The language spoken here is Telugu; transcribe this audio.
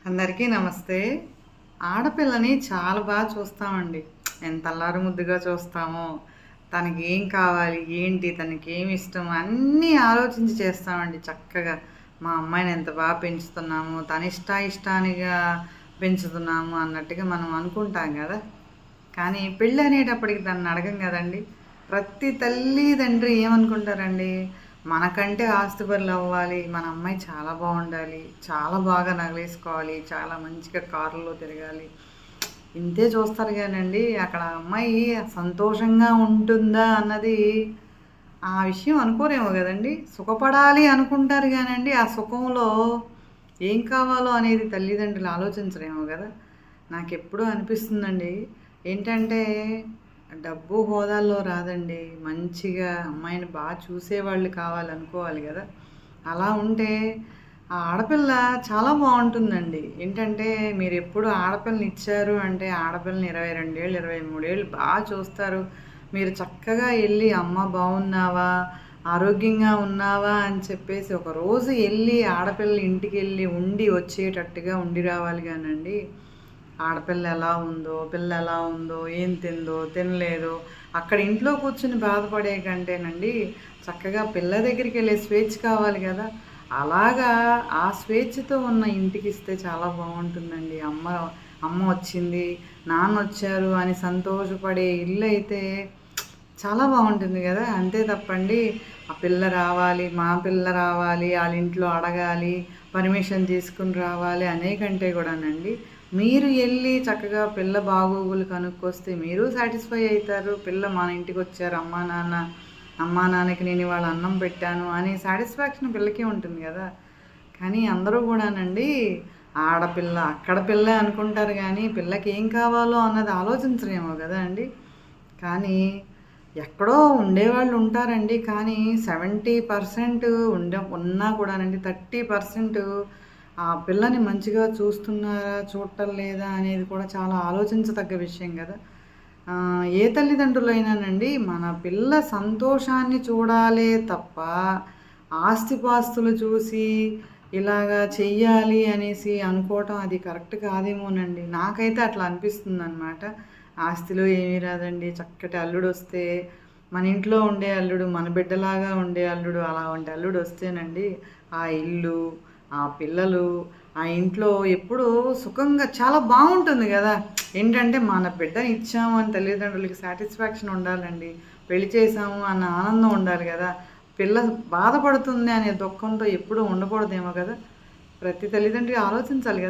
అందరికీ నమస్తే. ఆడపిల్లని చాలా బాగా చూస్తామండి. ఎంత అల్లారు ముద్దుగా చూస్తామో, తనకి ఏం కావాలి, ఏంటి, తనకి ఏమి ఇష్టం అన్నీ ఆలోచించి చేస్తామండి చక్కగా. మా అమ్మాయిని ఎంత బాగా పెంచుతున్నాము, తన ఇష్టానిగా పెంచుతున్నాము అన్నట్టుగా మనం అనుకుంటాం కదా. కానీ పెళ్ళి అనేటప్పటికి దాన్ని అడగం కదండి. ప్రతి తల్లి తండ్రి ఏమనుకుంటారండి, మనకంటే ఆస్తిపరులు అవ్వాలి, మన అమ్మాయి చాలా బాగుండాలి, చాలా బాగా నగలేసుకోవాలి, చాలా మంచిగా కారులో తిరగాలి, ఇంతే చూస్తారు కానండి. అక్కడ అమ్మాయి సంతోషంగా ఉంటుందా అన్నది ఆ విషయం అనుకోరేమో కదండి. సుఖపడాలి అనుకుంటారు కానండి, ఆ సుఖంలో ఏం కావాలో అనేది తల్లిదండ్రులు ఆలోచించరేమో కదా. నాకెప్పుడూ అనిపిస్తుందండి, ఏంటంటే డబ్బు హోదాల్లో రాదండి. మంచిగా అమ్మాయిని బాగా చూసేవాళ్ళు కావాలనుకోవాలి కదా. అలా ఉంటే ఆ ఆడపిల్ల చాలా బాగుంటుందండి. ఏంటంటే మీరు ఎప్పుడు ఆడపిల్లని ఇచ్చారు అంటే ఆడపిల్లని 22 ఏళ్ళు 23 ఏళ్ళు బాగా చూస్తారు. మీరు చక్కగా వెళ్ళి అమ్మ బాగున్నావా, ఆరోగ్యంగా ఉన్నావా అని చెప్పేసి ఒకరోజు వెళ్ళి ఆడపిల్ల ఇంటికి వెళ్ళి ఉండి వచ్చేటట్టుగా ఉండి రావాలి కానండి. ఆడపిల్ల ఎలా ఉందో, పిల్ల ఎలా ఉందో, ఏం తిందో, తినలేదో, అక్కడ ఇంట్లో కూర్చుని బాధపడే కంటేనండి చక్కగా పిల్ల దగ్గరికి వెళ్ళే స్వేచ్ఛ కావాలి కదా. అలాగా ఆ స్వేచ్ఛతో ఉన్న ఇంటికి ఇస్తే చాలా బాగుంటుందండి. అమ్మ అమ్మ వచ్చింది, నాన్న వచ్చారు అని సంతోషపడే ఇల్లు అయితే చాలా బాగుంటుంది కదా. అంతే తప్పండి ఆ పిల్ల రావాలి, మా పిల్ల రావాలి, వాళ్ళ ఇంట్లో అడగాలి, పర్మిషన్ తీసుకుని రావాలి అనే కంటే కూడానండి, మీరు వెళ్ళి చక్కగా పిల్ల బాగోగులు కనుక్కొస్తే మీరు సాటిస్ఫై అవుతారు. పిల్ల మన ఇంటికి వచ్చారు, అమ్మా నాన్నకి నేను ఇవాళ అన్నం పెట్టాను అనే సాటిస్ఫాక్షన్ పిల్లకే ఉంటుంది కదా. కానీ అందరూ కూడానండి ఆడపిల్ల అక్కడ పిల్ల అనుకుంటారు కానీ పిల్లకి ఏం కావాలో అన్నది ఆలోచించరేమో కదా అండి. కానీ ఎక్కడో ఉండేవాళ్ళు ఉంటారండి. కానీ 70% ఉన్నా కూడానండి 30% ఆ పిల్లని మంచిగా చూస్తున్నారా, చూడటం లేదా అనేది కూడా చాలా ఆలోచించదగ్గ విషయం కదా. ఏ తల్లిదండ్రులైనానండి మన పిల్ల సంతోషాన్ని చూడాలే తప్ప ఆస్తిపాస్తులు చూసి ఇలాగా చెయ్యాలి అనేసి అనుకోవటం అది కరెక్ట్ కాదేమోనండి. నాకైతే అట్లా అనిపిస్తుంది అనమాట. ఆస్తిలో ఏమీ రాదండి. చక్కటి అల్లుడు వస్తే, మన ఇంట్లో ఉండే అల్లుడు, మన బిడ్డలాగా ఉండే అల్లుడు, అలాంటి అల్లుడు వస్తేనండి ఆ ఇల్లు, ఆ పిల్లలు, ఆ ఇంట్లో ఎప్పుడూ సుఖంగా చాలా బాగుంటుంది కదా. ఏంటంటే మన బిడ్డని ఇచ్చాము అని తల్లిదండ్రులకి సాటిస్ఫాక్షన్ ఉండాలండి. పెళ్లి చేసాము అన్న ఆనందం ఉండాలి కదా. పిల్ల బాధపడుతుంది అనే దుఃఖంతో ఎప్పుడూ ఉండకూడదేమో కదా. ప్రతి తల్లిదండ్రి ఆలోచించాలి కదా.